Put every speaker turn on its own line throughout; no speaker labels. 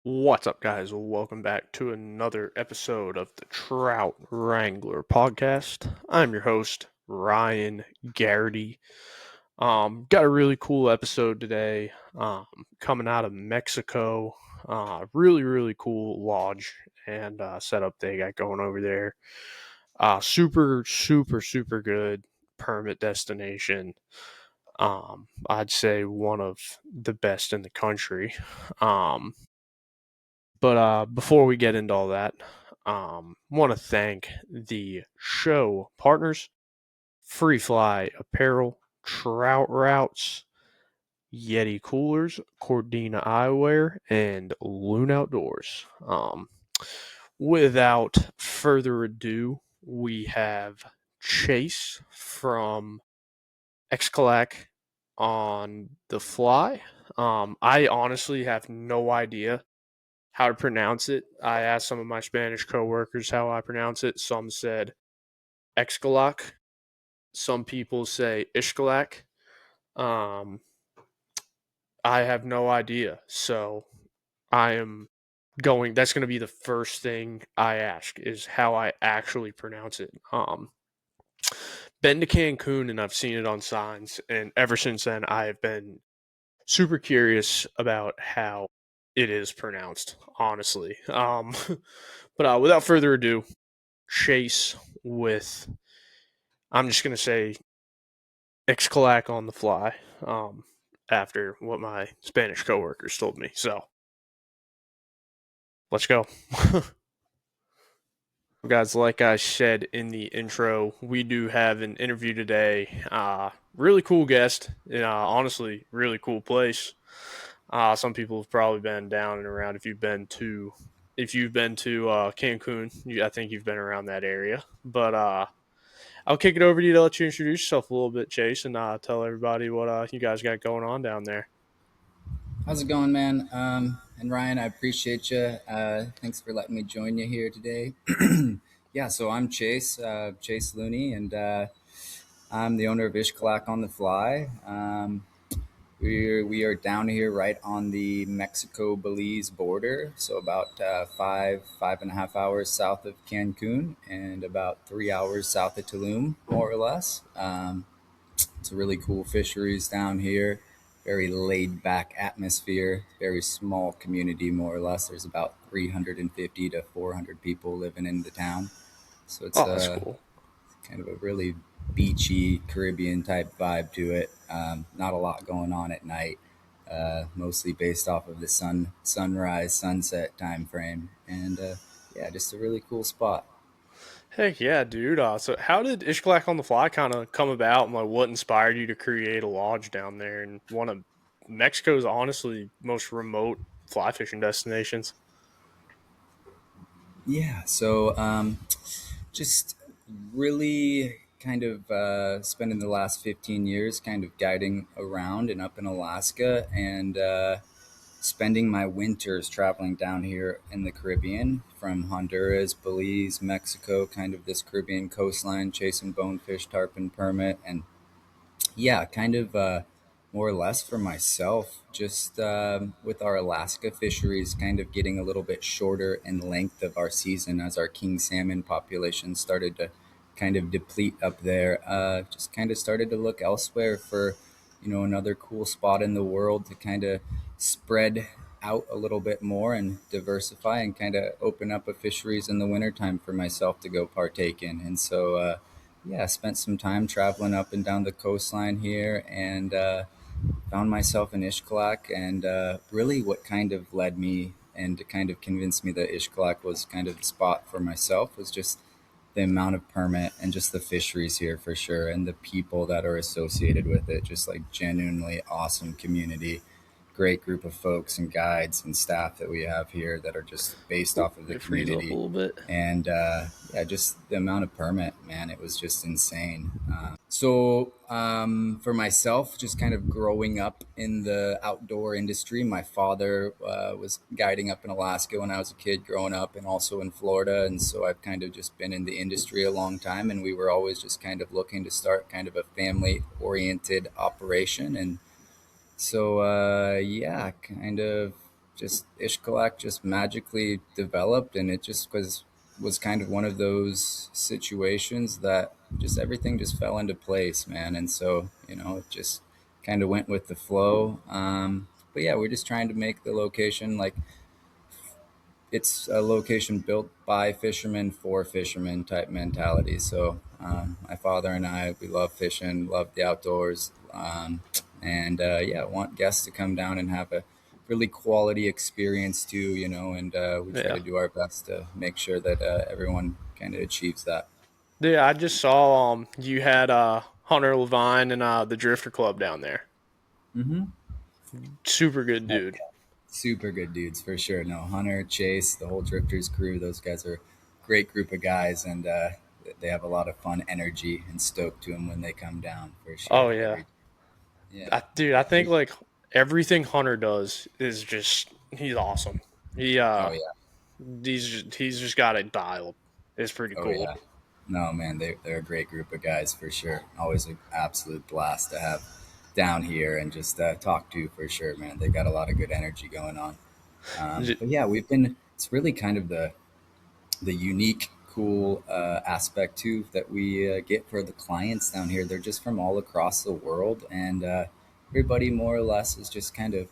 What's up, guys? Welcome back to another episode of the Trout Wrangler Podcast. I'm your host, Ryan Garrity. Got a really cool episode today. Coming out of Mexico. Really cool lodge and setup they got going over there. Super good permit destination. I'd say one of the best in the country. But before we get into all that, want to thank the show partners: Free Fly Apparel, Trout Routes, Yeti Coolers, Cordina Eyewear, and Loon Outdoors. Without further ado, we have Chase from Xcalak on the fly. I honestly have no idea how to pronounce it. I asked some of my Spanish coworkers how I pronounce it. Some said Xcalak. Some people say Ishkalak. Um, I have no idea. So I am going. That's going to be the first thing I ask is how I actually pronounce it. Been to Cancun and I've seen it on signs, and ever since then I have been super curious about how it is pronounced. Honestly, but without further ado, Chase with, I'm just gonna say, Xcalak on the fly. After what my Spanish coworkers told me. So let's go. Guys, like I said in the intro, we do have an interview today. Really cool guest. Honestly, really cool place. Some people have probably been down and around. If you've been to Cancun, I think you've been around that area. But I'll kick it over to you to let you introduce yourself a little bit, Chase, and tell everybody what you guys got going on down there.
How's it going, man? And Ryan, I appreciate you. Thanks for letting me join you here today. Yeah, so I'm Chase Looney, and I'm the owner of Xcalak on the Fly. We are down here right on the Mexico-Belize border, so about 5.5 hours south of Cancun, and about 3 hours south of Tulum, more or less. It's a really cool fisheries down here. Very laid back atmosphere, very small community, more or less. There's about 350 to 400 people living in the town. So it's
Oh, that's cool.
kind of a really beachy Caribbean type vibe to it. Not a lot going on at night, mostly based off of the sunrise, sunset time frame. And yeah, just a really cool spot.
Heck yeah, dude. So how did Ishkalak on the Fly kind of come about, and like what inspired you to create a lodge down there in one of Mexico's honestly most remote fly fishing destinations?
Yeah, so just really kind of spending the last 15 years kind of guiding around and up in Alaska and spending my winters traveling down here in the Caribbean from Honduras, Belize, Mexico, kind of this Caribbean coastline, chasing bonefish, tarpon, permit, and yeah, kind of more or less for myself, just with our Alaska fisheries kind of getting a little bit shorter in length of our season as our king salmon population started to kind of deplete up there. Just kind of started to look elsewhere for, another cool spot in the world to kind of spread out a little bit more and diversify and kind of open up a fisheries in the wintertime for myself to go partake in. And so, yeah, I spent some time traveling up and down the coastline here and found myself in Ishkalak. And really, what kind of led me and kind of convinced me that Ishkalak was kind of the spot for myself was just the amount of permit and just the fisheries here for sure, and the people that are associated with it. Just like genuinely awesome community, great group of folks and guides and staff that we have here that are just based
Ooh,
off of the
may freeze up a
community.
little bit.
And yeah, just the amount of permit, man, it was just insane. So for myself, just kind of growing up in the outdoor industry, my father was guiding up in Alaska when I was a kid growing up, and also in Florida. And so I've kind of just been in the industry a long time, and we were always just kind of looking to start kind of a family oriented operation. And so, yeah, kind of just Xcalak just magically developed, and it just was kind of one of those situations that just everything just fell into place, man. And so it just kind of went with the flow. But yeah, we're just trying to make the location like it's a location built by fishermen for fishermen type mentality. So my father and I, we love fishing, love the outdoors, and yeah, want guests to come down and have a really quality experience too. And we try
Yeah.
to do our best to make sure that everyone kind of achieves that.
Yeah, I just saw you had Hunter Levine and the Drifter Club down there.
Mm-hmm.
Super good dude.
Super good dudes for sure. No, Hunter, Chase, the whole Drifters crew, those guys are a great group of guys, and they have a lot of fun energy and stoke to them when they come down for
Oh
sure.
yeah.
Yeah.
Dude, I think like everything Hunter does is just he's awesome. He
Oh yeah.
he's just got it dialed. It's pretty
Oh
cool.
yeah. No man, they're a great group of guys for sure. Always an absolute blast to have down here and just talk to for sure, man. They got a lot of good energy going on. But yeah, we've been. It's really kind of the unique, cool aspect too that we get for the clients down here. They're just from all across the world, and everybody more or less is just kind of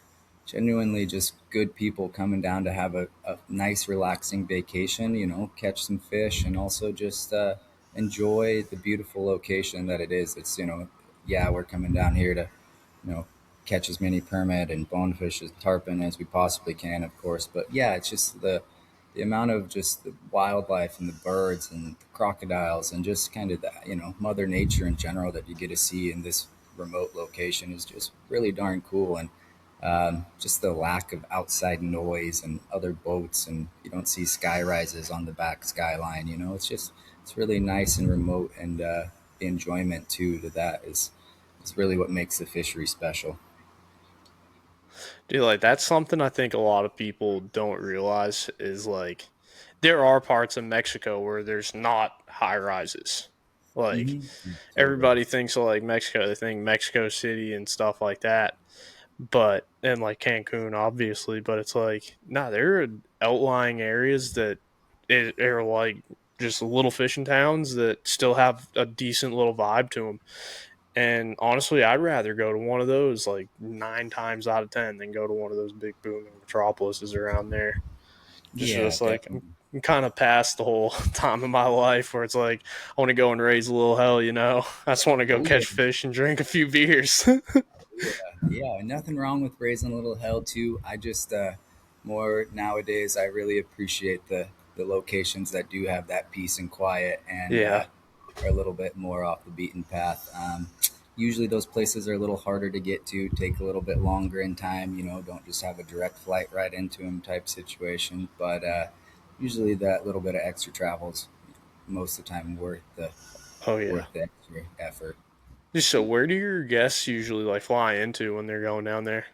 genuinely just good people coming down to have a nice, relaxing vacation. Catch some fish, and also just enjoy the beautiful location that it is. It's yeah, we're coming down here to you know, catch as many permit and bonefish as tarpon as we possibly can, of course. But yeah, it's just the amount of just the wildlife and the birds and the crocodiles and just kind of the Mother Nature in general that you get to see in this remote location is just really darn cool. And just the lack of outside noise and other boats, and you don't see sky rises on the back skyline. It's really nice and remote, and the enjoyment too to that is really what makes the fishery special.
Dude, like that's something I think a lot of people don't realize is like there are parts of Mexico where there's not high rises. Like
Totally.
everybody thinks of like Mexico, they think Mexico City and stuff like that. But and like Cancun, obviously, but it's like nah, there are outlying areas that are like just little fishing towns that still have a decent little vibe to them. And honestly, I'd rather go to one of those like 9 times out of 10 than go to one of those big booming metropolises around there.
Yeah,
Just like
definitely.
I'm kind of past the whole time of my life where it's like I want to go and raise a little hell. I just want to go
Oh yeah.
catch fish and drink a few beers.
Yeah, yeah, nothing wrong with raising a little hell too. I just more nowadays I really appreciate the locations that do have that peace and quiet and
Yeah.
are a little bit more off the beaten path. Usually those places are a little harder to get to, take a little bit longer in time. Don't just have a direct flight right into them type situation. But usually that little bit of extra travels most of the time
Oh yeah.
worth the extra effort.
Just so where do your guests usually like fly into when they're going down there?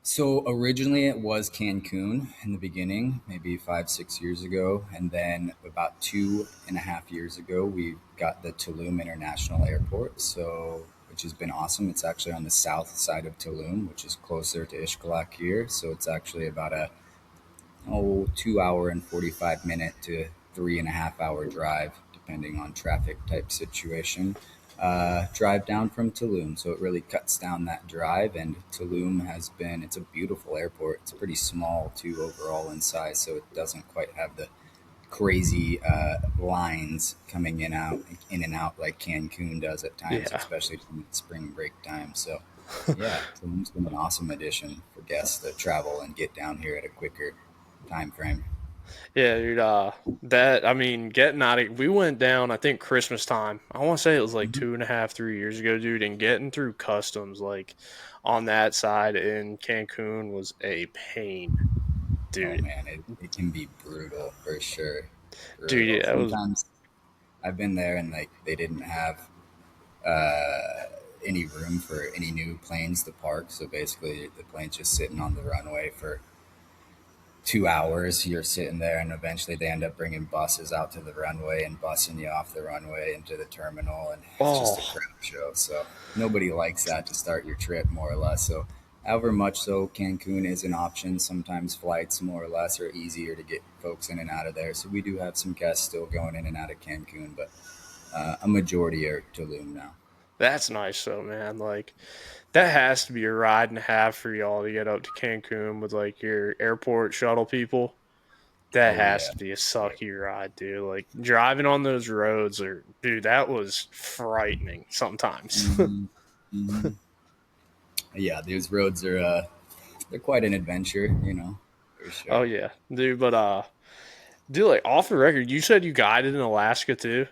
So originally it was Cancun in the beginning, maybe 5, 6 years ago. And then about 2.5 years ago, we got the Tulum International Airport. So, which has been awesome. It's actually on the south side of Tulum, which is closer to Xcalak here. So it's actually about a 2 hour and 45 minute to 3.5 hour drive, depending on traffic type situation. Drive down from Tulum, so it really cuts down that drive. And Tulum it's a beautiful airport. It's pretty small too overall in size, so it doesn't quite have the crazy lines coming in and out like Cancun does at times,
Yeah.
especially from spring break time. So yeah, Tulum's been an awesome addition for guests to travel and get down here at a quicker time frame.
Yeah, dude. That I mean, getting out of we went down. I think Christmas time. I want to say it was like
Mhm.
2.5, 3 years ago, dude. And getting through customs like on that side in Cancun was a pain,
Oh
dude.
man, it can be brutal for sure.
Dude,
Brutal.
yeah, it was.
Sometimes I've been there and like they didn't have uh, any room for any new planes to park. So basically, the plane's just sitting on the runway for 2 hours. You're sitting there, and eventually they end up bringing buses out to the runway and bussing you off the runway into the terminal, and it's just a
Oh,
crap show. So nobody likes that to start your trip, more or less. So However much so, Cancun is an option. Sometimes flights, more or less, are easier to get folks in and out of there. So we do have some guests still going in and out of Cancun, but a majority are Tulum now.
That's nice though, man. Like that has to be a ride and a half for y'all to get up to Cancun with like your airport shuttle people. That
Oh
has
yeah,
to be a sucky ride, dude. Like driving on those roads, or dude, that was frightening sometimes.
hmm hmm yeah. These roads are they're quite an adventure, for
Oh
sure.
yeah, dude. But dude, like off the record, you said you guided in Alaska too,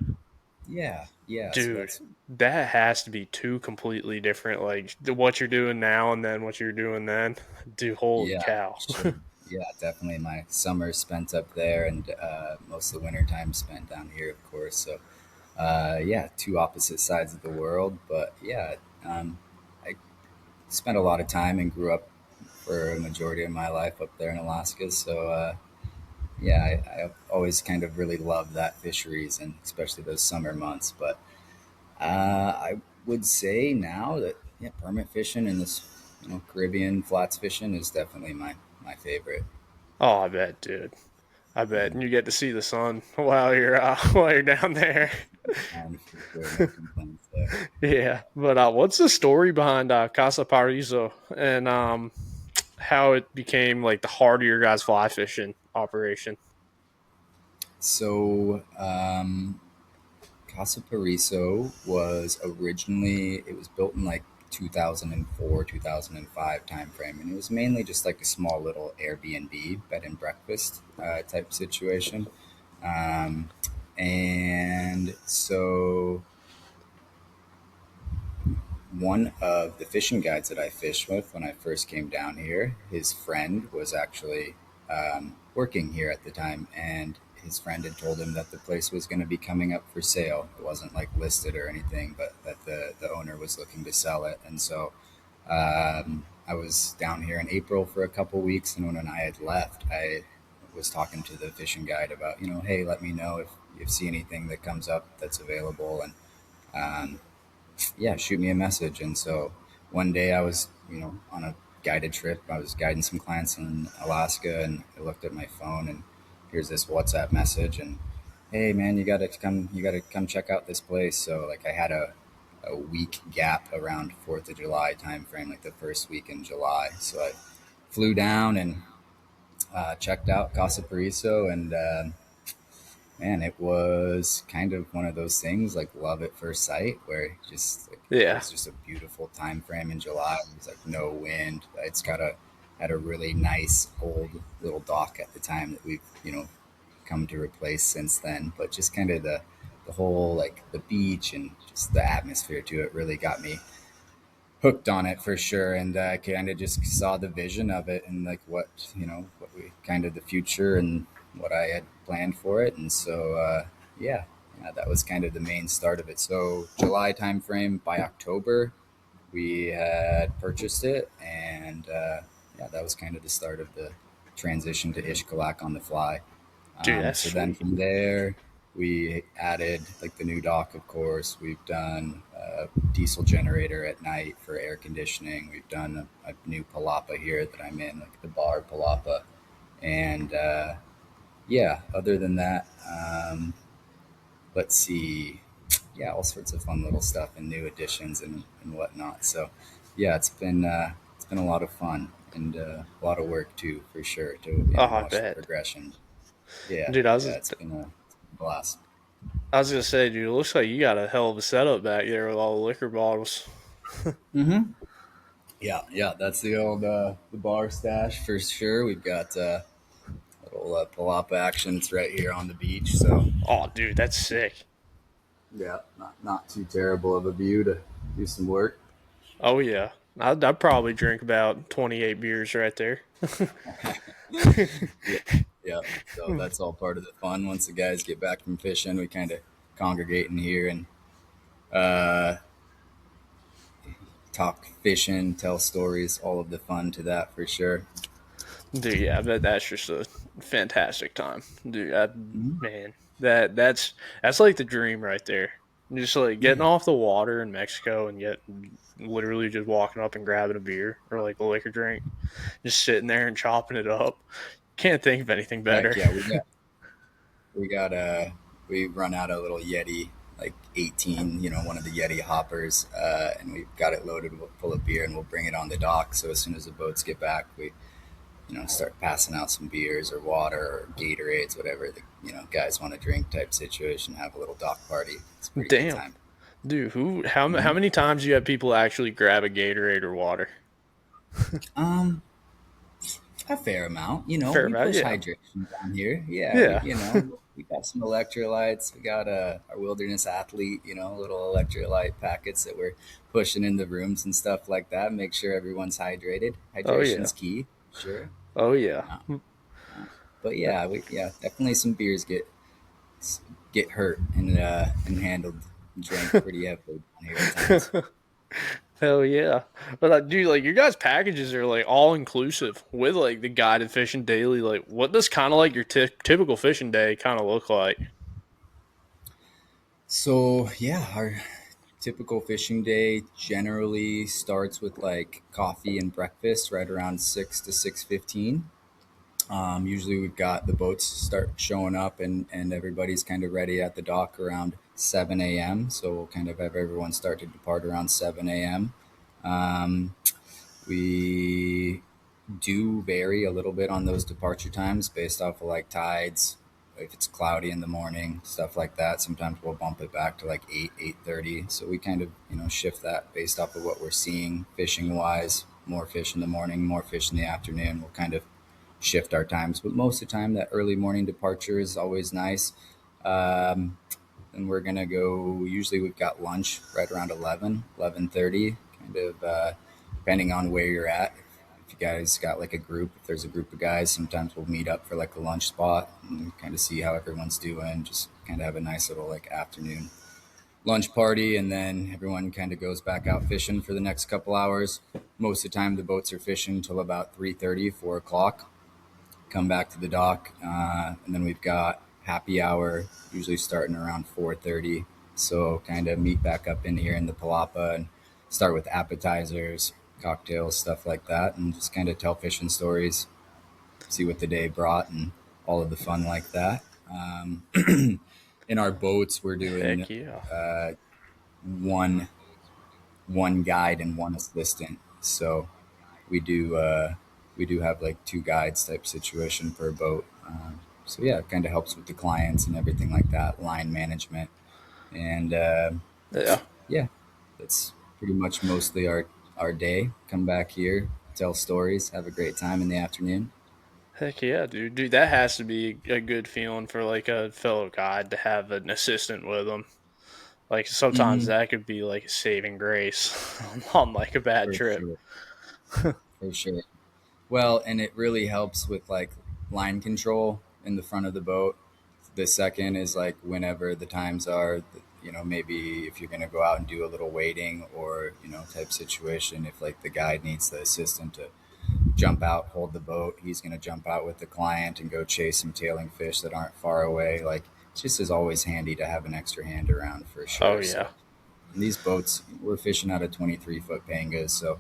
Yeah, yeah. So
dude.
that's
That has to be two completely different, like what you're doing now and then what you're doing then. Dude, holy
yeah,
cow.
sure. Yeah, definitely. My summers spent up there, and most of the winter time spent down here, of course. So yeah, two opposite sides of the world. But yeah, I spent a lot of time and grew up for a majority of my life up there in Alaska. So yeah, I always kind of really loved that fisheries and especially those summer months. But I would say now that yeah, permit fishing and this Caribbean flats fishing is definitely my favorite.
Oh, I bet, dude. I bet, and you get to see the sun while you're while you're down there.
And for sure, no complaints there.
Yeah, but what's the story behind Casa Paraiso and how it became like the heart of your guys' fly fishing operation?
So Casa Paraiso was originally it was built in like 2004 2005 timeframe, and it was mainly just like a small little Airbnb bed and breakfast type situation. Um, and so one of the fishing guides that I fished with when I first came down here, his friend was actually working here at the time, and his friend had told him that the place was going to be coming up for sale. It wasn't like listed or anything, but that the owner was looking to sell it. And so I was down here in April for a couple weeks, and when I had left, I was talking to the fishing guide about, hey, let me know if you see anything that comes up that's available. And um, yeah, shoot me a message. And so one day I was, on a guided trip. I was guiding some clients in Alaska, and I looked at my phone, and here's this WhatsApp message, and hey man, you gotta come check out this place. So like I had a week gap around 4th of July time frame, like the first week in July. So I flew down and checked out Casa Paraiso, and man, it was kind of one of those things like love at first sight, where just like it
Yeah,
was just a beautiful time frame in July. It was like no wind. It's got a had a really nice old little dock at the time that we've come to replace since then. But just kind of the whole like the beach and just the atmosphere to it really got me hooked on it for sure. And I kind of just saw the vision of it and like what we kind of the future and what I had planned for it. And so yeah, that was kind of the main start of it. So July timeframe, by October we had purchased it, and yeah, that was kind of the start of the transition to Xcalak on the fly.
dude, that's
So then
sweet.
from there, we added like the new dock, of course. We've done a diesel generator at night for air conditioning. We've done a new palapa here that I'm in, like the bar palapa. And yeah, other than that, let's see. Yeah, all sorts of fun little stuff and new additions and whatnot. So yeah, it's been a lot of fun and a lot of work too, for sure, to
Oh, I
watch the
bet,
progression. Yeah,
dude.
yeah, it's been a blast.
I was gonna say, dude, it looks like you got a hell of a setup back there with all the liquor bottles.
Mm-hmm. Yeah, yeah, that's the old the bar stash for sure. We've got little palapa actions right here on the beach, so
Oh, dude, that's sick.
yeah, not too terrible of a view to do some work.
Oh yeah, I'd probably drink about 28 beers right there.
Yeah, yeah. So that's all part of the fun. Once the guys get back from fishing, we kind of congregate in here and uh, talk fishing, tell stories, all of the fun to that for sure.
Dude, yeah, I bet that's just a fantastic time, dude.
Mhm.
Man, that's like the dream right there. Just like getting off the water in Mexico and yet literally just walking up and grabbing a beer or like a liquor drink, just sitting there and chopping it up. Can't think of anything
Heck
better.
yeah, we got we run out a little Yeti, like 18, one of the Yeti hoppers, and we've got it loaded full of beer, and we'll bring it on the dock. So as soon as the boats get back, we start passing out some beers or water or Gatorades, whatever the guys want to drink type situation. Have a little dock party. It's a pretty good
Damn,
time.
dude, how
Mm-hmm.
many times do you have people actually grab a Gatorade or water?
Um, a fair amount.
Fair
We
amount,
push
yeah,
hydration down here. Yeah,
yeah.
we got some electrolytes. We got our wilderness athlete, little electrolyte packets that we're pushing in the rooms and stuff like that. Make sure everyone's hydrated.
Oh yeah,
Hydration's key, sure.
oh yeah.
Uh, but yeah, definitely some beers get hurt and handled, drank pretty heavily down here at times.
Hell yeah. But dude, like your guys' packages are like all inclusive with like the guided fishing daily. Like, what does kind of like your typical fishing day kind of look like?
So yeah, our typical fishing day generally starts with like coffee and breakfast right around 6 to 6:15. Usually we've got the boats start showing up and everybody's kind of ready at the dock around 7 a.m. So we'll kind of have everyone start to depart around 7 a.m. Um, we do vary a little bit on those departure times based off of like tides. If it's cloudy in the morning, stuff like that. Sometimes we'll bump it back to like 8:30. So we kind of shift that based off of what we're seeing fishing wise. More fish in the morning, more fish in the afternoon. We'll kind of shift our times, but most of the time that early morning departure is always nice. Um, and we're gonna go. Usually we've got lunch right around 11:30, kind of depending on where you're at. If you guys got like a group, if there's a group of guys, sometimes we'll meet up for like a lunch spot and kind of see how everyone's doing. Just kind of have a nice little like afternoon lunch party, and then everyone kind of goes back out fishing for the next couple hours. Most of the time, the boats are fishing till about 3:30, 4 o'clock. Come back to the dock, and then we've got happy hour, usually starting around 4:30. So kind of meet back up in here in the Palapa and start with appetizers, cocktails, stuff like that, and just kind of tell fishing stories, see what the day brought, and all of the fun like that. In our boats, we're doing
Heck yeah.
one one guide and one assistant. So we do we do have like two guides type situation per boat. So yeah, it kind of helps with the clients and everything like that, line management, and
Yeah.
yeah, that's pretty much mostly our day. Come back here, tell stories, have a great time in the afternoon.
Heck yeah, dude. Dude, that has to be a good feeling for like a fellow guide to have an assistant with them. Like sometimes
Mm-hmm.
that could be like a saving grace on like a bad
For
trip.
sure, for sure. Well, and it really helps with like line control in the front of the boat. The second is like whenever the times are, maybe if you're going to go out and do a little waiting or, type situation, if like the guide needs the assistant to jump out, hold the boat, he's going to jump out with the client and go chase some tailing fish that aren't far away. Like, it's just is always handy to have an extra hand around for
Oh
sure.
yeah.
So, in these boats, we're fishing out of 23-foot pangas. So,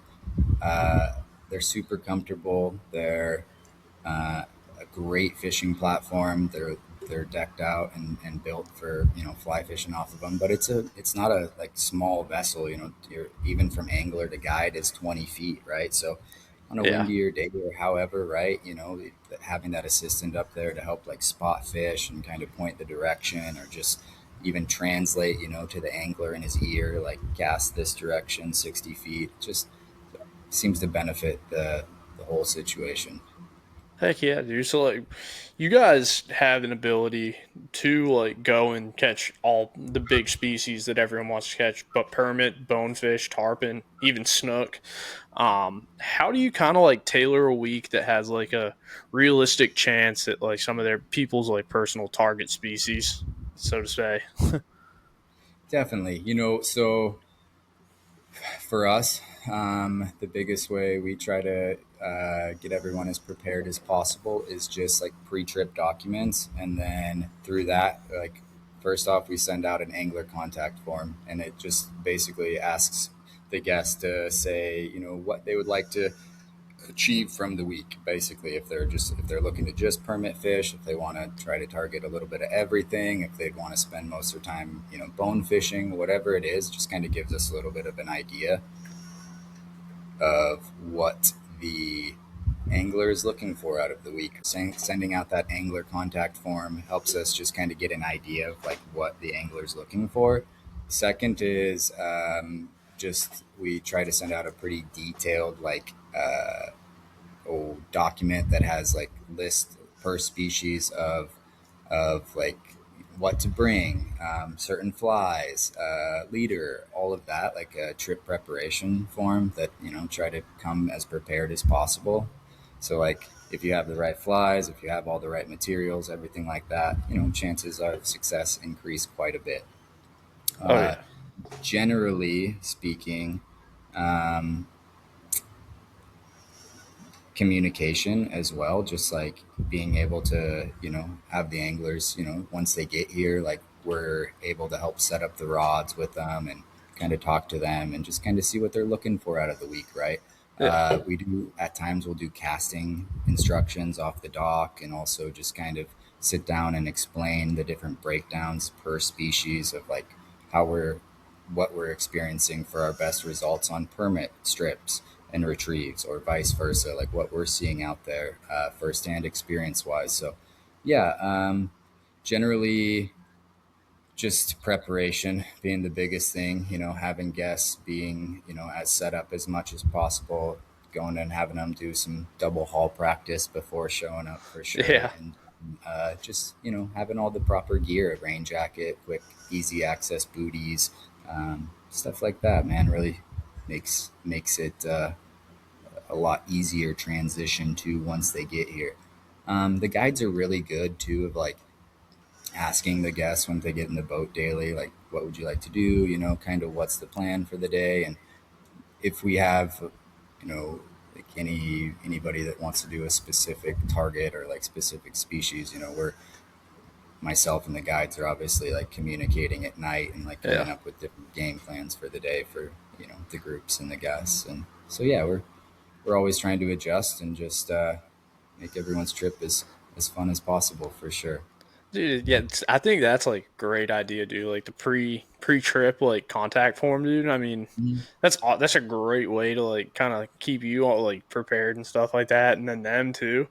uh, they're super comfortable. They're a great fishing platform. They're decked out and built for fly fishing off of them. But it's not a like small vessel. You're even from angler to guide is 20 feet, right? So on a
Yeah.
windier day or however, right? Having that assistant up there to help like spot fish and kind of point the direction or just even translate, to the angler in his ear, like cast this direction 60 feet. Just seems to benefit the whole situation.
Heck yeah, dude. So like you guys have an ability to like go and catch all the big species that everyone wants to catch, but permit, bonefish, tarpon, even snook. How do you kind of like tailor a week that has like a realistic chance at like some of their people's like personal target species, so to say?
Definitely. So for us, the biggest way we try to get everyone as prepared as possible is just like pre-trip documents, and then through that, like first off, we send out an angler contact form, and it just basically asks the guest to say, what they would like to achieve from the week. Basically, if they're looking to just permit fish, if they want to try to target a little bit of everything, if they'd want to spend most of their time, bone fishing, whatever it is, just kind of gives us a little bit of an idea of what the angler is looking for out of the week. Sending out that angler contact form helps us just kind of get an idea of like what the angler is looking for. Second is just we try to send out a pretty detailed document that has like list per species of like what to bring, certain flies, leader, all of that, like a trip preparation form that, try to come as prepared as possible. So like if you have the right flies, if you have all the right materials, everything like that, chances of success increase quite a bit.
Oh
Uh,
yeah.
Generally speaking, um, communication as well, just like being able to have the anglers, once they get here, like we're able to help set up the rods with them and kind of talk to them and just kind of see what they're looking for out of the week, right?
Yeah.
We do at times we'll do casting instructions off the dock, and also just kind of sit down and explain the different breakdowns per species of like how we're what we're experiencing for our best results on permit strips and retrieves, or vice versa, like what we're seeing out there firsthand experience wise. So, yeah, generally just preparation being the biggest thing, having guests being, as set up as much as possible, going and having them do some double haul practice before showing up for sure.
Yeah.
And just, having all the proper gear, rain jacket, quick, easy access booties, stuff like that, man, really makes it a lot easier transition to once they get here. The guides are really good too, of like asking the guests when they get in the boat daily, like, what would you like to do? Kind of what's the plan for the day? And if we have, like anybody that wants to do a specific target or like specific species, we're myself and the guides are obviously like communicating at night and like coming
Yeah.
up with different game plans for the day for, the groups and the guests. And so, yeah, we're always trying to adjust and just make everyone's trip as fun as possible for sure.
Dude, yeah, I think that's like a great idea, dude. Like the pre trip like contact form, dude. I mean,
Mhm.
that's a great way to like kind of keep you all like prepared and stuff like that, and then them too.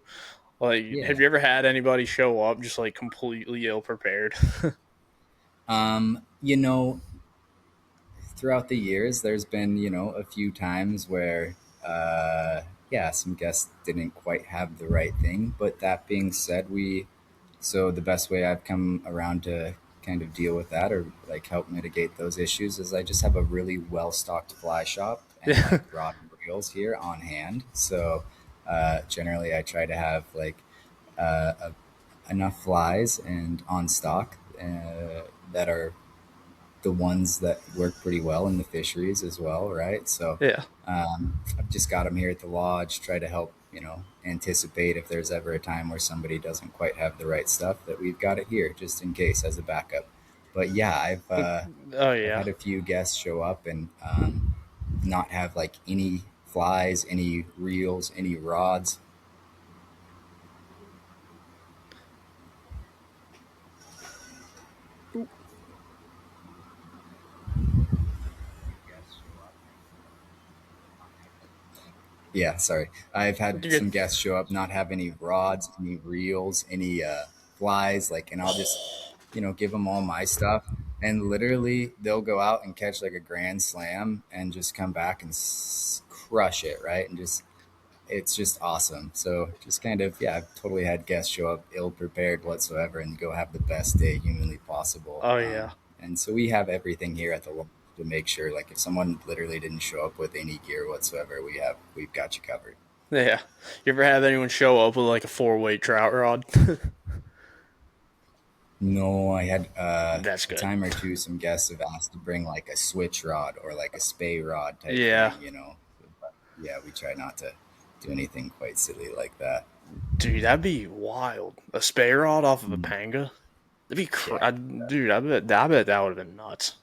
Like, have
Yeah.
you ever had anybody show up just like completely ill prepared?
Um, you know, Throughout the years, there's been, a few times where, yeah, some guests didn't quite have the right thing. But that being said, so the best way I've come around to kind of deal with that or like help mitigate those issues is I just have a really well stocked fly shop and
Yeah,
like rod and reels here on hand. So generally, I try to have like uh, a, enough flies and on stock that are the ones that work pretty well in the fisheries as well, right? So
yeah,
I've just got them here at the lodge, try to help, anticipate if there's ever a time where somebody doesn't quite have the right stuff, that we've got it here just in case as a backup. But yeah,
oh
I've
yeah.
had a few guests show up and not have like any flies, any reels, any rods. Yeah, sorry. I've had
You're
some
good.
guests show up not have any rods, any reels, any flies, like, and I'll just, give them all my stuff, and literally they'll go out and catch like a grand slam and just come back and crush it, right? And just it's just awesome. So just kind of, yeah, I've totally had guests show up ill prepared whatsoever and go have the best day humanly possible.
Oh yeah,
And so we have everything here at the lodge to make sure, like, if someone literally didn't show up with any gear whatsoever, we've got you covered.
yeah. You ever have anyone show up with like a 4-weight trout rod?
No, I had
That's
a
good.
time or two. Some guests have asked to bring like a switch rod or like a spay rod type
Yeah,
thing. But yeah, we try not to do anything quite silly like that.
dude, that'd be wild. A spay rod off of a
Mm.
panga. That'd be
Yeah,
dude. I bet that would have been nuts.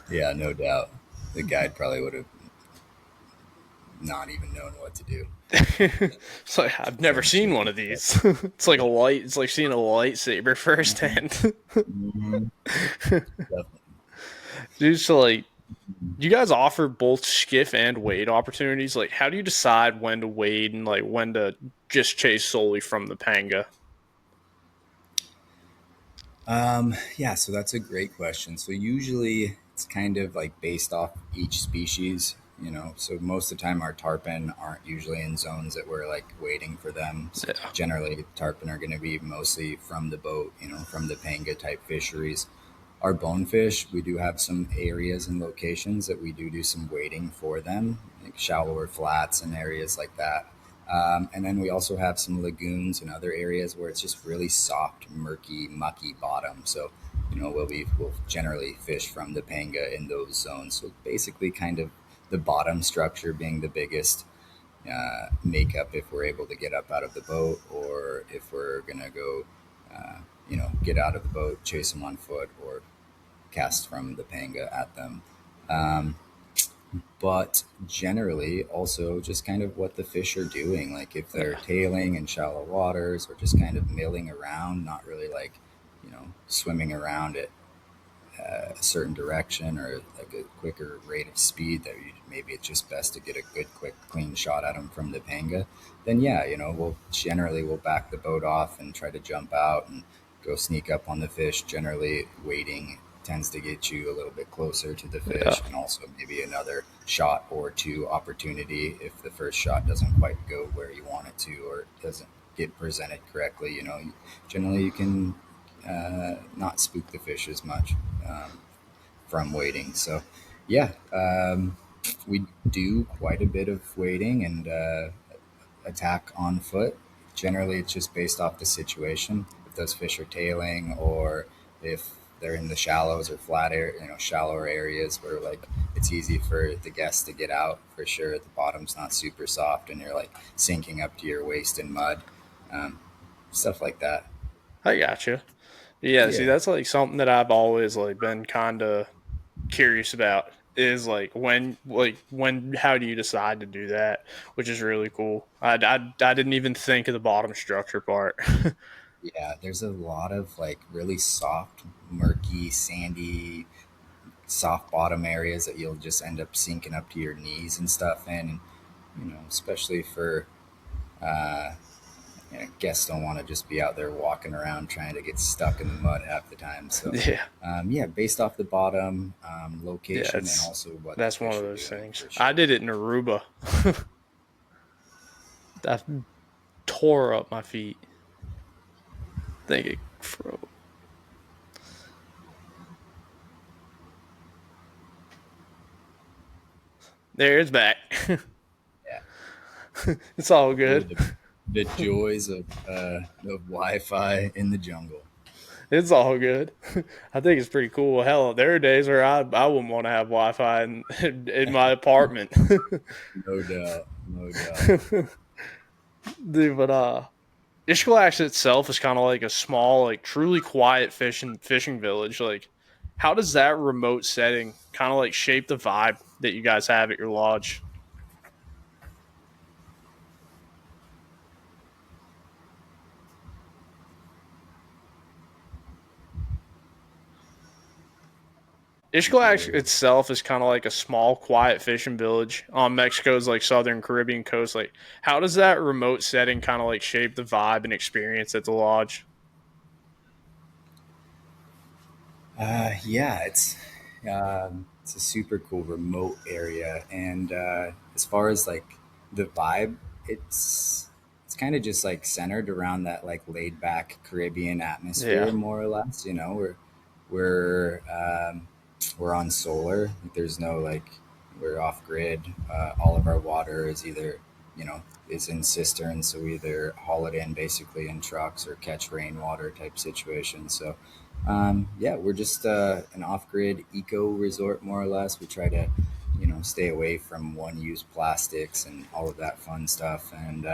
yeah, no doubt. The guide probably would have not even known what to do.
It's like I've never
Trying to
seen
chase
one
it.
of these. It's like a light. It's like seeing a lightsaber firsthand.
Mhm. Definitely.
Dude, so like, you guys offer both skiff and wade opportunities. Like, how do you decide when to wade and like when to just chase solely from the panga?
Yeah, so that's a great question. So usually it's kind of like based off each species, you know. So most of the time our tarpon aren't usually in zones that we're like waiting for them. So
Yeah,
generally tarpon are going to be mostly from the boat, you know, from the panga type fisheries. Our bonefish, we do have some areas and locations that we do some wading for them, like shallower flats and areas like that. And then we also have some lagoons and other areas where it's just really soft, murky, mucky bottom. So, you know, we'll generally fish from the panga in those zones. So basically, kind of the bottom structure being the biggest makeup if we're able to get up out of the boat, or if we're gonna go, get out of the boat, chase them on foot, or cast from the panga at them. Um, but generally also just kind of what the fish are doing, like if they're
yeah,
tailing in shallow waters or just kind of milling around, not really like, swimming around at a certain direction or like a quicker rate of speed that maybe it's just best to get a good quick clean shot at them from the panga. Then yeah, we'll back the boat off and try to jump out and go sneak up on the fish. Generally waiting tends to get you a little bit closer to the
yeah.
fish, and also maybe another shot or two opportunity if the first shot doesn't quite go where you want it to, or it doesn't get presented correctly. Generally you can not spook the fish as much from waiting. So, yeah, we do quite a bit of waiting and attack on foot. Generally, it's just based off the situation. If those fish are tailing, or if they're in the shallows or flat air, shallower areas where like it's easy for the guests to get out. For sure, the bottom's not super soft, and you're like sinking up to your waist in mud, um, stuff like that.
I gotcha. Yeah, see,
Yeah.
that's like something that I've always like been kind of curious about is like when how do you decide to do that, which is really cool. I didn't even think of the bottom structure part.
Yeah, there's a lot of like really soft, murky, sandy, soft bottom areas that you'll just end up sinking up to your knees and stuff in. And, especially for guests don't want to just be out there walking around trying to get stuck in the mud half the time. So,
Yeah,
yeah, based off the bottom
yeah,
location and
it's
also what the
that's one
fish
of
are
those
doing
things.
for
I
sure.
did it in Aruba. That tore up my feet. Think it froze. There, it's back.
Yeah.
It's all
Oh,
good.
the joys of Wi-Fi in the jungle.
It's all good. I think it's pretty cool. Hell, there are days where I wouldn't want to have Wi-Fi in my apartment.
No doubt, no doubt.
Dude, but Xcalak itself is kind of like a small, like truly quiet fishing village. Like, how does that remote setting kind of like shape the vibe that you guys have at your lodge? Xcalak itself is kind of like a small, quiet fishing village on Mexico's like southern Caribbean coast. Like, how does that remote setting kind of like shape the vibe and experience at the lodge?
Yeah, it's a super cool remote area, and as far as like the vibe, it's kind of just like centered around that like laid back Caribbean
Yeah,
atmosphere, more or less. We're we're on solar. There's no like we're off grid. All of our water is either you know is in cisterns, so we either haul it in basically in trucks or catch rainwater type situation. So yeah, we're just an off-grid eco resort, more or less. We try to, stay away from one-use plastics and all of that fun stuff. And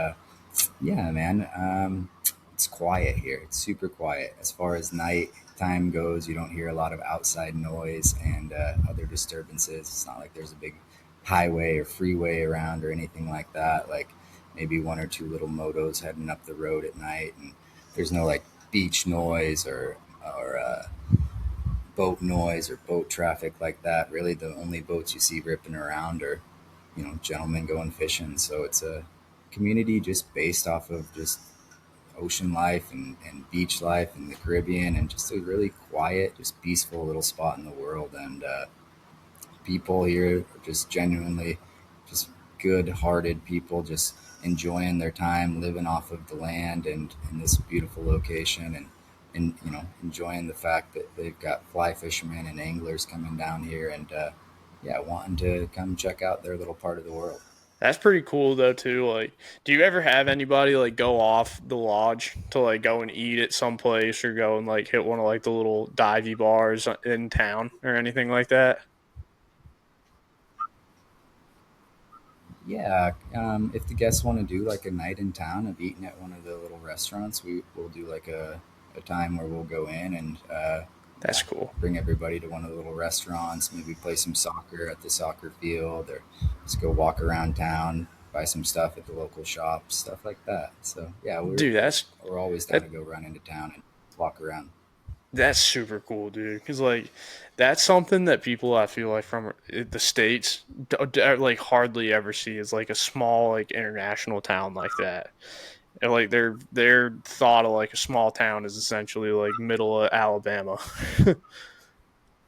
yeah, man, it's quiet here. It's super quiet. As far as night time goes, you don't hear a lot of outside noise and other disturbances. It's not like there's a big highway or freeway around or anything like that. Like maybe one or two little motos heading up the road at night, and there's no like beach noise or boat noise or boat traffic like that. Really, the only boats you see ripping around are, gentlemen going fishing. So it's a community just based off of just ocean life and beach life in the Caribbean, and just a really quiet, just peaceful little spot in the world. And people here are just genuinely just good-hearted people, just enjoying their time, living off of the land and in this beautiful location, and enjoying the fact that they've got fly fishermen and anglers coming down here and yeah, wanting to come check out their little part of the world.
That's pretty cool though too. Like, do you ever have anybody like go off the lodge to like go and eat at some place or go and like hit one of like the little divey bars in town or anything like that?
Yeah, if the guests want to do like a night in town of eating at one of the little restaurants, we will do like a time where we'll go in and
That's
yeah,
cool.
bring everybody to one of the little restaurants, maybe play some soccer at the soccer field, or just go walk around town, buy some stuff at the local shops, stuff like that. So yeah, we're
Dude,
we're always down
that
to go run into town and walk around.
that's super cool, dude. Because like that's something that people I feel like from the states like hardly ever see is like a small like international town like that. And like their thought of like a small town is essentially like middle of Alabama.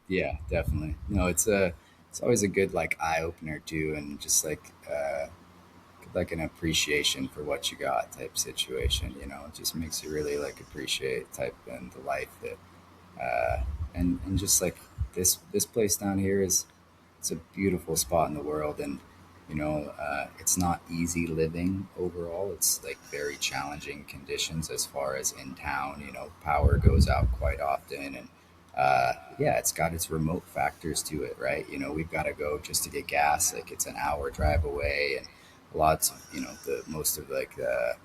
Yeah, definitely. No, it's always a good like eye opener too, and just like an appreciation for what you got type situation. It just makes you really like appreciate type and the life that and just like this place down here is it's a beautiful spot in the world. And it's not easy living overall. It's like very challenging conditions as far as in town. Power goes out quite often, and yeah, it's got its remote factors to it, right? We've got to go just to get gas, like it's an hour drive away, and lots of the most of like the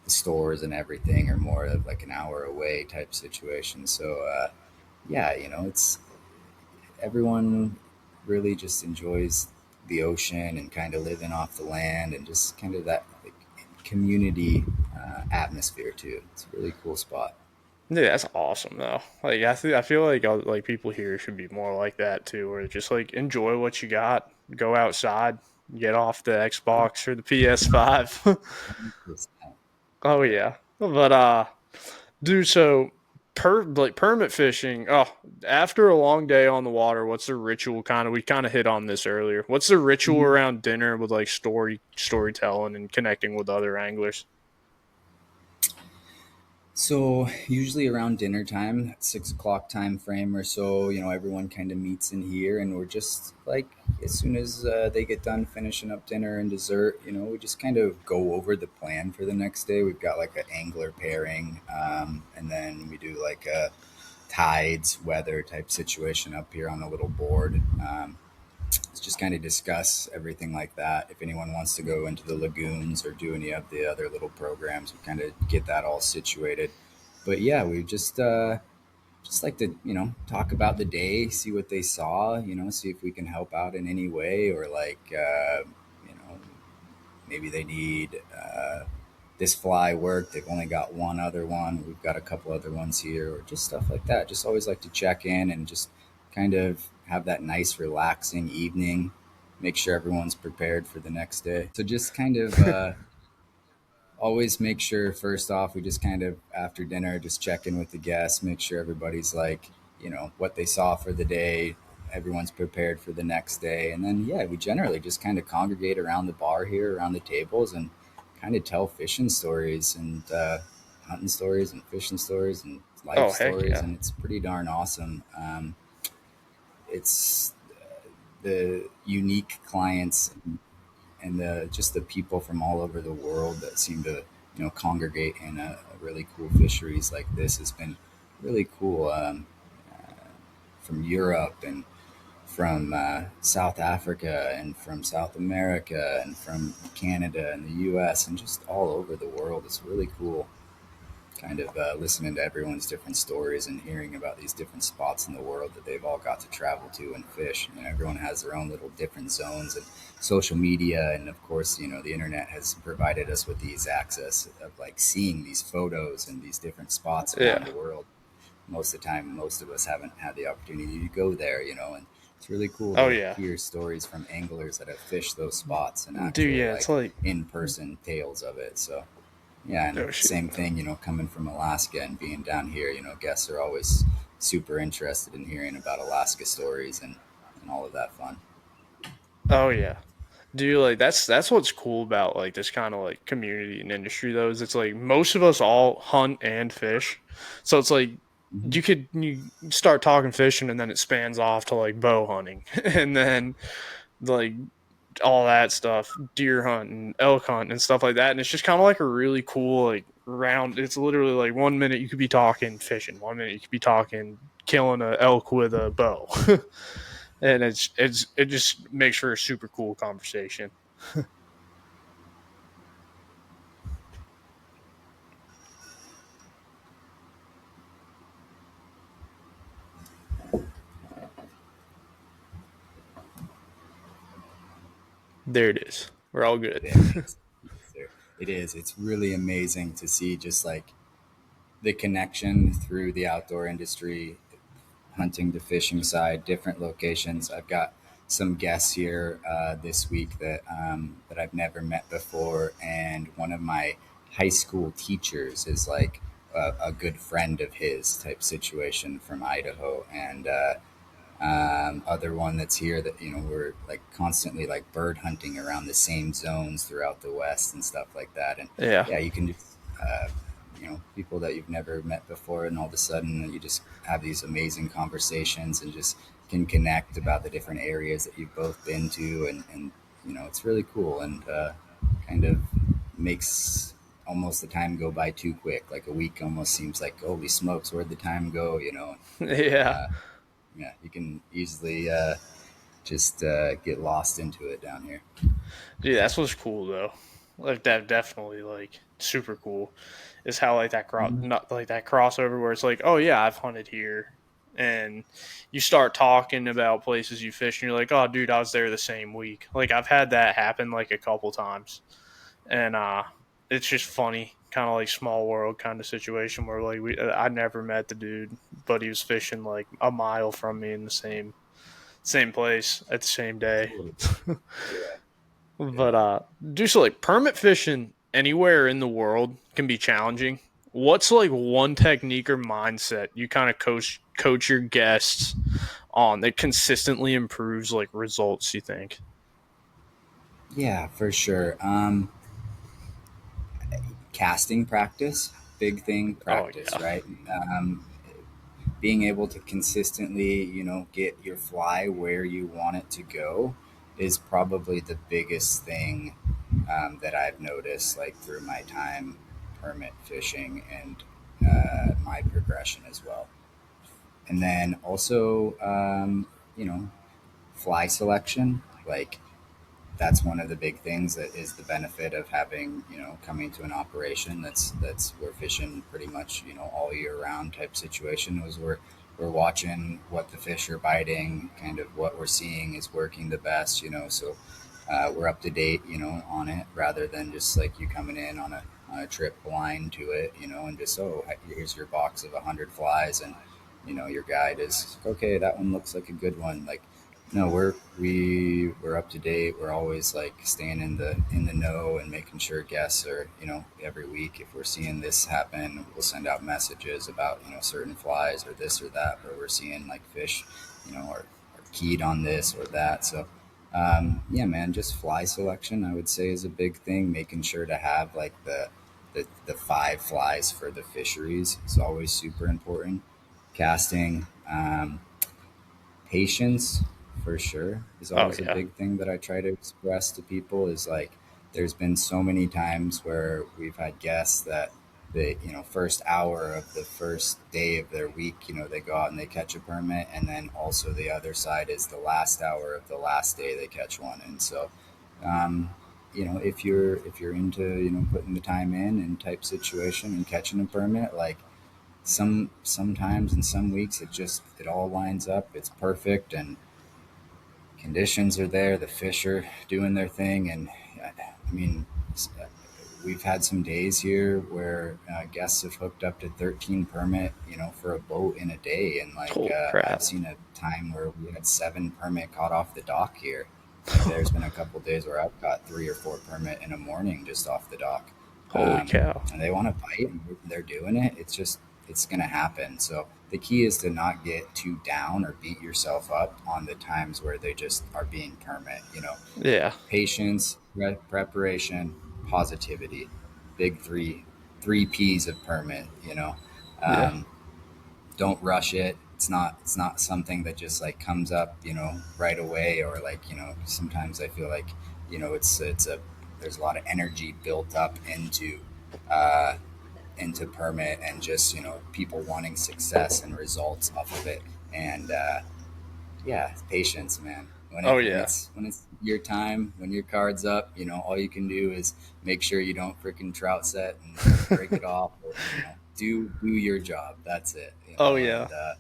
stores and everything are more of like an hour away type situation. So yeah, it's everyone really just enjoys the ocean and kind of living off the land and just kind of that like, community atmosphere too. It's a really cool spot.
Dude, that's awesome though. Like I feel like like people here should be more like that too, where just like enjoy what you got, go outside, get off the Xbox or the PS5.
100%.
Oh yeah, but dude, so like permit fishing. Oh, after a long day on the water, what's the ritual? Kind of, we kind of hit on this earlier. What's the ritual around dinner with like storytelling and connecting with other anglers?
So usually around dinner time, 6 o'clock time frame or so, everyone kind of meets in here, and we're just like as soon as they get done finishing up dinner and dessert, we just kind of go over the plan for the next day. We've got like an angler pairing, and then we do like a tides, weather type situation up here on a little board. Let's just kind of discuss everything like that. If anyone wants to go into the lagoons or do any of the other little programs, we kind of get that all situated. But yeah, we just like to talk about the day, see what they saw, see if we can help out in any way, or like you know maybe they need this fly work. They've only got one other one. We've got a couple other ones here, or just stuff like that. Just always like to check in and just kind of have that nice, relaxing evening. Make sure everyone's prepared for the next day. So just kind of always make sure first off we just kind of after dinner just check in with the guests, make sure everybody's like what they saw for the day, everyone's prepared for the next day. And then yeah, we generally just kind of congregate around the bar here, around the tables, and kind of tell fishing stories and hunting stories and fishing stories and life
Oh heck
stories,
yeah,
and it's pretty darn awesome. It's the unique clients and the just the people from all over the world that seem to congregate in a really cool fisheries like this has been really cool. From Europe and from South Africa and from South America and from Canada and the U.S. and just all over the world. It's really cool. kind of listening to everyone's different stories and hearing about these different spots in the world that they've all got to travel to and fish. You know, everyone has their own little different zones, and social media, and of course, you know, the internet has provided us with these access of like seeing these photos and these different spots around
Yeah.
the world. Most of the time, most of us haven't had the opportunity to go there, you know, and it's really cool
Oh
to
yeah.
hear stories from anglers that have fished those spots and
Dude,
actual
yeah, it's
like
like
in person tales of it. So yeah, and
oh shit.
same thing, you know, coming from Alaska and being down here, you know, guests are always super interested in hearing about Alaska stories and all of that fun.
Oh yeah. Dude, like that's what's cool about like this kind of like community and industry though, is it's like most of us all hunt and fish. So it's like
Hmm.
you start talking fishing and then it spans off to like bow hunting and then like all that stuff, deer hunting, elk hunting and stuff like that. And it's just kind of like a really cool like round. It's literally like 1 minute you could be talking fishing, 1 minute you could be talking killing a elk with a bow. And it just makes for a super cool conversation. There it is. We're all good.
There it is. There. It is. It's really amazing to see just like the connection through the outdoor industry, hunting to fishing side, different locations. I've got some guests here this week that I've never met before, and one of my high school teachers is like a good friend of his type situation from Idaho, and other one that's here that you know we're like constantly like bird hunting around the same zones throughout the West and stuff like that, and
Yeah.
yeah, you can just you know people that you've never met before, and all of a sudden you just have these amazing conversations and just can connect about the different areas that you've both been to, and you know it's really cool and kind of makes almost the time go by too quick. Like a week almost seems like holy smokes, where'd the time go? You know,
Yeah.
uh, yeah, you can easily just get lost into it down here.
Dude, that's what's cool though. Like that definitely like super cool is how like that
Hmm.
not like that crossover where it's like, oh yeah, I've hunted here. And you start talking about places you fish and you're like, oh dude, I was there the same week. Like I've had that happen like a couple times. And it's just funny, kind of like small world kind of situation where like I never met the dude, but he was fishing like a mile from me in the same place at the same day.
Totally. Yeah,
But
yeah.
do so like permit fishing anywhere in the world can be challenging. What's like one technique or mindset you kind of coach your guests on that consistently improves like results, you think?
Yeah, for sure. Casting practice, big thing,
Oh
practice,
yeah.
right? Um, Being able to consistently, you know, get your fly where you want it to go is probably the biggest thing that I've noticed, like through my time permit fishing and my progression as well. And then also, you know, fly selection, like that's one of the big things that is the benefit of having you know coming to an operation that's we're fishing pretty much you know all year round type situation was we're watching what the fish are biting, kind of what we're seeing is working the best, you know, so we're up to date, you know, on it rather than just like you coming in on a trip blind to it, you know, and just oh here's your box of 100 flies and you know your guide is okay, that one looks like a good one, like no, we're up to date. We're always like staying in the know and making sure guests are, you know, every week if we're seeing this happen, we'll send out messages about, you know, certain flies or this or that, where we're seeing like fish, you know, are keyed on this or that. So yeah, man, just fly selection I would say is a big thing. Making sure to have like the five flies for the fisheries is always super important. Casting. Patience for sure is
Oh
always a
yeah.
big thing that I try to express to people is like there's been so many times where we've had guests that the you know first hour of the first day of their week, you know, they go out and they catch a permit, and then also the other side is the last hour of the last day they catch one, and so um, if you're into putting the time in and type situation and catching a permit, like sometimes in some weeks it all lines up, it's perfect, and conditions are there, the fish are doing their thing, and I mean, we've had some days here where guests have hooked up to 13 permit, for a boat in a day. And like,
Holy
I've
crap.
seen a time where we had 7 permit caught off the dock here. Like there's been a couple days where I've got 3 or 4 permit in a morning just off the dock.
Holy cow.
And they want to bite and they're doing it. It's going to happen. So the key is to not get too down or beat yourself up on the times where they just are being permit,
Yeah.
patience, preparation, positivity, big three P's of permit.
Yeah.
Um, don't rush it. It's not something that just like comes up, right away, or like, sometimes I feel like, it's a there's a lot of energy built up uh, into permit, and just people wanting success and results off of it. And yeah, patience, man. When
Oh
it when
yeah.
it's when it's your time, when your card's up, all you can do is make sure you don't freaking trout set and break it off, or do your job. That's it.
Oh yeah.
And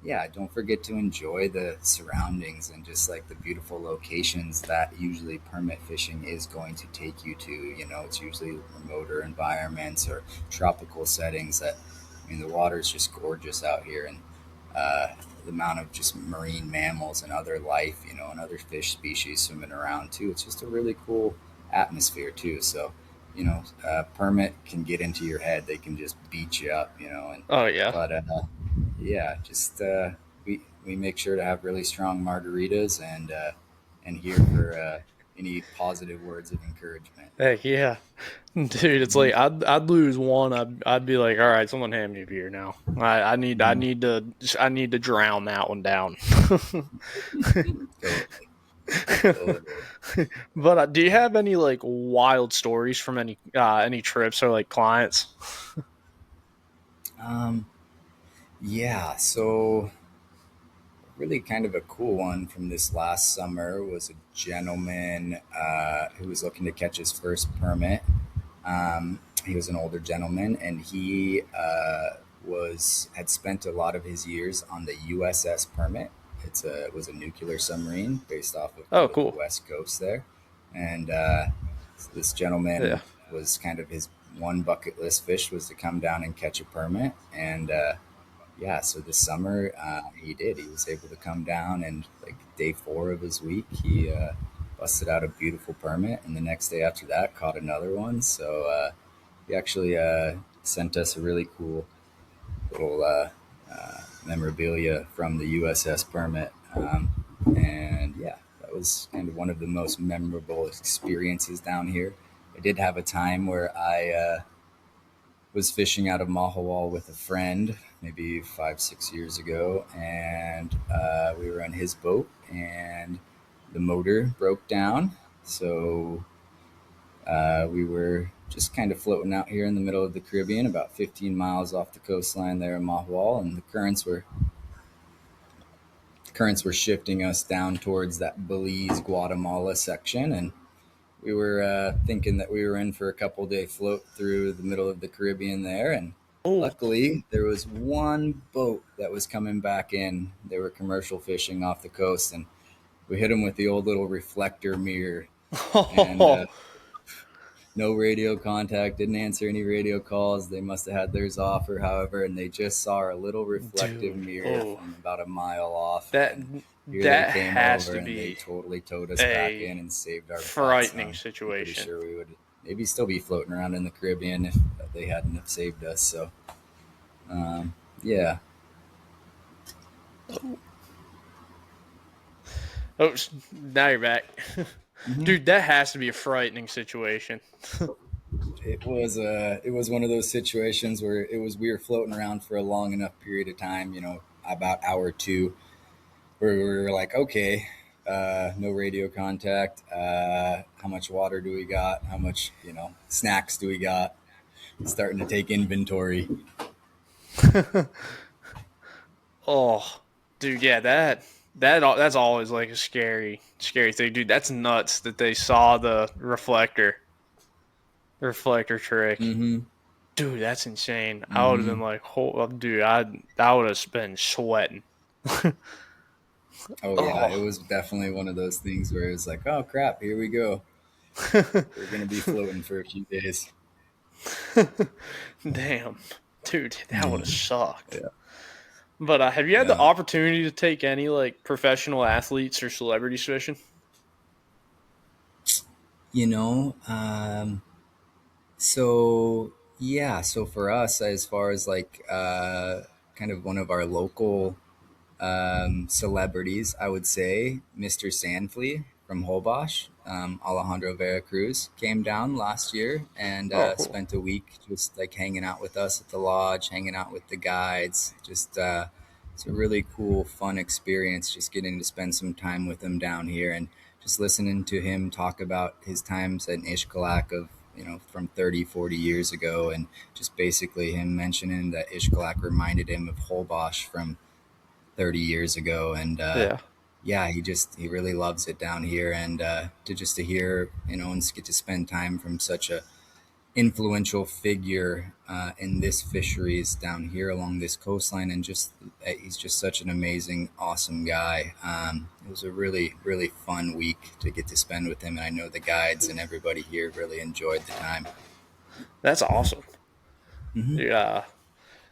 yeah, don't forget to enjoy the surroundings and just like the beautiful locations that usually permit fishing is going to take you to. It's usually remoter environments or tropical settings that, I mean, the water is just gorgeous out here. And uh, the amount of just marine mammals and other life, and other fish species swimming around too. It's just a really cool atmosphere too. So, permit can get into your head. They can just beat you up, and
Oh yeah.
but yeah, just we make sure to have really strong margaritas, and here for any positive words of encouragement.
Heck yeah. Dude, it's
Mhm.
like I'd lose one. I'd be like, all right, someone hand me a beer now. I need I
Mhm.
need to I need to drown that one down.
Totally, totally.
But do you have any like wild stories from any trips or like clients?
Um, yeah, so really kind of a cool one from this last summer was a gentleman who was looking to catch his first permit. He was an older gentleman, and he had spent a lot of his years on the USS Permit. It was a nuclear submarine based off of
Oh,
the
cool.
west coast there, and this
Yeah.
gentleman was kind of his one bucket list fish was to come down and catch a permit. And yeah, so this summer he did. He was able to come down, and like day 4 of his week, he busted out a beautiful permit, and the next day after that, caught another one. So he actually sent us a really cool little memorabilia from the USS permit, and yeah, that was kind of one of the most memorable experiences down here. I did have a time where I was fishing out of Mahawal with a friend maybe 5-6 years ago, and we were on his boat, and the motor broke down. So we were just kind of floating out here in the middle of the Caribbean, about 15 miles off the coastline there in Mahawal, and the currents were shifting us down towards that Belize Guatemala section, and we were thinking that we were in for a couple-day float through the middle of the Caribbean there. And
Oh.
luckily there was one boat that was coming back in. They were commercial fishing off the coast, and we hit them with the old little reflector mirror. And no radio contact, didn't answer any radio calls. They must have had theirs off or however, and they just saw our little reflective
Dude.
mirror
Oh.
from about a mile off.
That
And here they
that
came
has
over,
to
and they
be
totally towed us back in
a
and saved our butts.
frightening
I'm pretty
situation.
sure we would maybe still be floating around in the Caribbean if they hadn't have saved us. So um, yeah.
Oh, now you're back.
Mhm.
Dude, that has to be a frightening situation.
It was one of those situations where we were floating around for a long enough period of time, about hour 2, where we were like, okay, no radio contact. How much water do we got? How much, snacks do we got? Starting to take inventory.
Oh, dude, yeah, that. That's always like a scary thing, dude. That's nuts that they saw the reflector trick.
Mm-hmm.
Dude, that's insane. I would have been
Mm-hmm.
like, dude, I would have been sweating.
Oh yeah, it
Oh,
was definitely one of those things where it was like, oh crap, here we go. We're gonna be floating for a few days.
damn, dude, that would have
Mm.
sucked.
Yeah.
But have you had the
Yeah.
opportunity to take any like professional athletes or celebrities fishing?
You know, so yeah, so for us, as far as like kind of one of our local celebrities, I would say Mr. Sandflea from Holbox, Alejandro Veracruz, came down last year and
Oh, cool.
spent a week just like hanging out with us at the lodge, hanging out with the guides. Just it's a really cool, fun experience just getting to spend some time with him down here and just listening to him talk about his times at Xcalak of from 30, 40 years ago, and just basically him mentioning that Xcalak reminded him of Holbox from 30 years ago. And
Yeah.
yeah, he really loves it down here. And to hear, and get to spend time from such a influential figure in this fisheries down here along this coastline, and just he's just such an amazing, awesome guy. It was a really, really fun week to get to spend with him, and I know the guides and everybody here really enjoyed the time.
That's awesome.
Mm-hmm.
Yeah.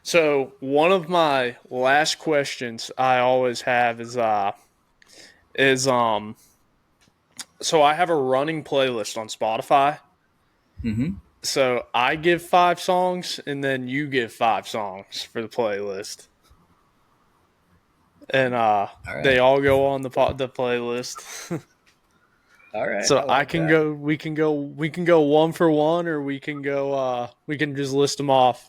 So one of my last questions I always have is so I have a running playlist on Spotify.
Mm-hmm.
So I give 5 songs and then you give 5 songs for the playlist. And
All right.
they all go on the playlist.
All right,
So
I like that.
we can go one for one, or we can just list them off.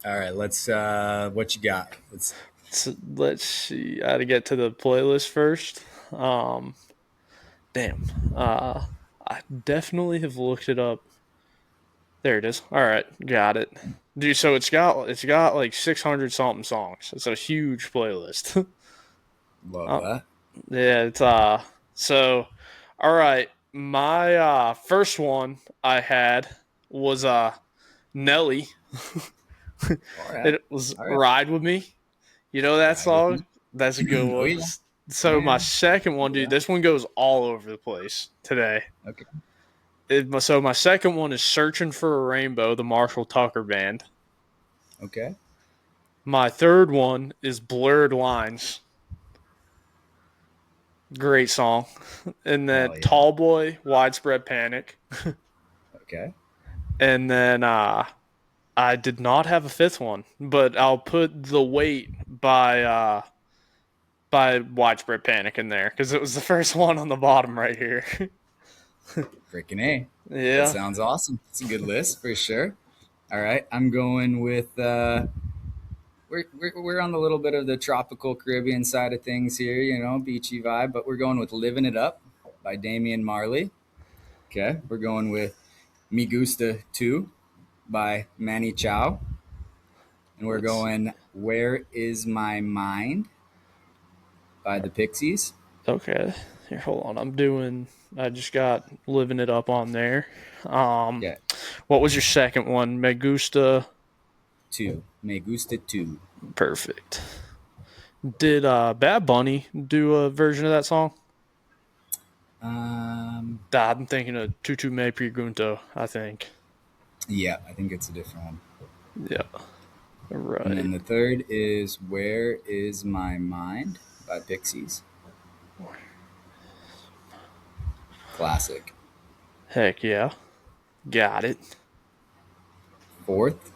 All right, let's what you got? Let's
So let's see. I had to get to the playlist first. Um, damn. I definitely have looked it up. There it is. All right, got it, dude. So it's got like 600 something songs. It's a huge playlist.
love
uh,
that.
yeah, it's so. All right, my first one I had was Nelly.
All right.
It was
All right.
"Ride with Me." You know that
Ride with
song?
me.
That's a good
Oh
one.
yeah.
So my
Yeah.
second one, dude,
Yeah.
this one goes all over the place today.
Okay.
So my second one is "Searching for a Rainbow," the Marshall Tucker Band.
Okay.
My third one is "Blurred Lines." Great song. And then
Hell yeah.
"Tall Boy," "Widespread Panic."
Okay.
And then I did not have a fifth one, but I'll put "The Weight" by Widespread Panic in there because it was the first one on the bottom right here.
Freaking A. That
Yeah.
sounds awesome. It's a good list for sure. All right. I'm going with we're on the little bit of the tropical Caribbean side of things here, beachy vibe, but we're going with Living It Up by Damian Marley. Okay. We're going with Me Gusta 2 by Manny Chao. And we're
Let's see.
going Where Is My Mind by the Pixies.
Okay. Here, hold on. I just got "Living It Up" on there. Um,
Yeah.
what was your second one? Me Gusta.
2. Me Gusta 2.
Perfect. Did Bad Bunny do a version of that song?
Um,
I'm thinking of "Tutu Me Pregunto," I think.
yeah, I think it's a different one.
Yeah.
And
Right.
then the third is Where Is My Mind by Pixies. Classic.
Heck yeah. Got it.
Fourth,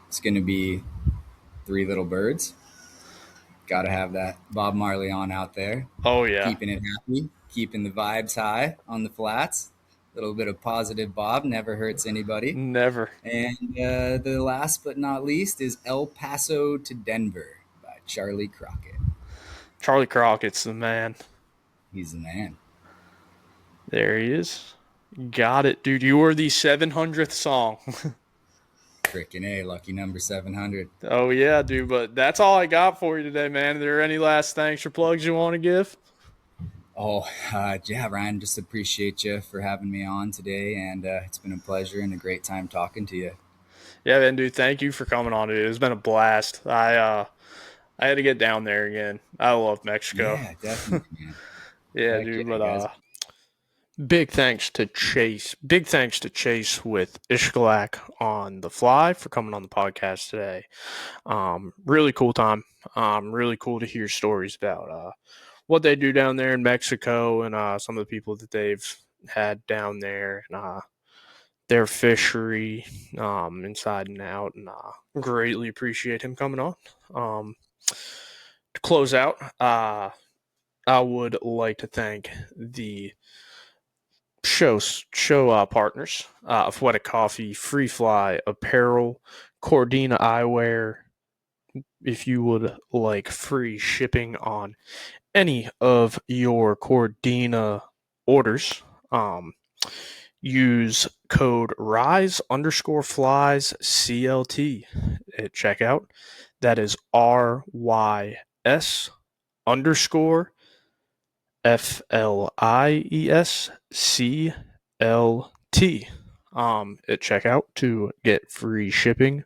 it's going to be Three Little Birds. Got to have that Bob Marley on out there,
Oh yeah.
keeping it happy, keeping the vibes high on the flats. A little bit of positive Bob never hurts anybody.
Never.
And the last but not least is El Paso to Denver by Charlie Crockett.
Charlie Crockett's the man.
He's the man.
There he is. Got it, dude. You were the 700th song.
Freaking A, lucky number 700.
Oh yeah, dude. But that's all I got for you today, man. Are there any last thanks or plugs you want to give?
Oh, yeah, Ryan, just appreciate you for having me on today. And it's been a pleasure and a great time talking to you.
Yeah, man, dude. Thank you for coming on, dude. It's been a blast. I had to get down there again. I love Mexico.
Yeah, definitely, man.
Yeah,
Heck
dude.
yeah,
But
guys.
big thanks to Chase. Big thanks to Chase with Xcalak on the fly for coming on the podcast today. Really cool time. Really cool to hear stories about what they do down there in Mexico and some of the people that they've had down there and their fishery inside and out. And greatly appreciate him coming on. To close out, I would like to thank the show partners, Athletic Coffee, Free Fly Apparel, Cordina Eyewear. If you would like free shipping on any of your Cordina orders, use code rise_flies CLT at checkout. That is RYS_FLIESCLT at checkout to get free shipping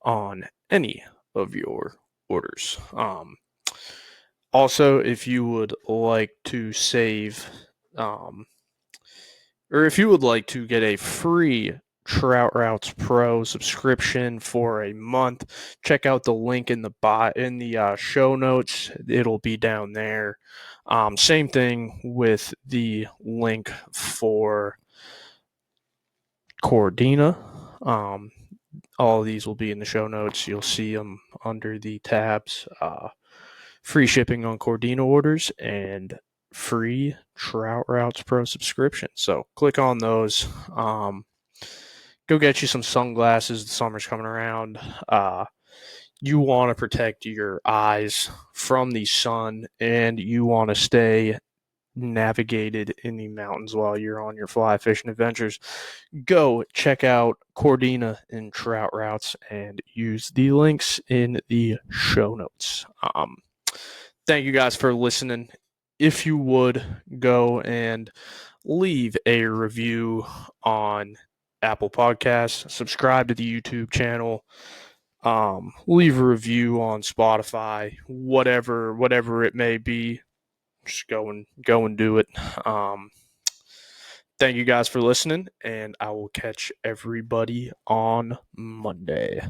on any of your orders. Also, if you would like to save, um, or if you would like to get a free Trout Routes Pro subscription for a month, check out the link in the show notes. It'll be down there. Same thing with the link for Cordina. All of these will be in the show notes. You'll see them under the tabs. Free shipping on Cordina orders and free Trout Routes Pro subscription. So click on those. Go get you some sunglasses. The summer's coming around. You want to protect your eyes from the sun, and you want to stay navigated in the mountains while you're on your fly fishing adventures. Go check out Cordina and Trout Routes and use the links in the show notes. Thank you guys for listening. If you would go and leave a review on Apple Podcasts, subscribe to the YouTube channel, leave a review on Spotify, whatever it may be, just go and do it. Thank you guys for listening, and I will catch everybody on Monday.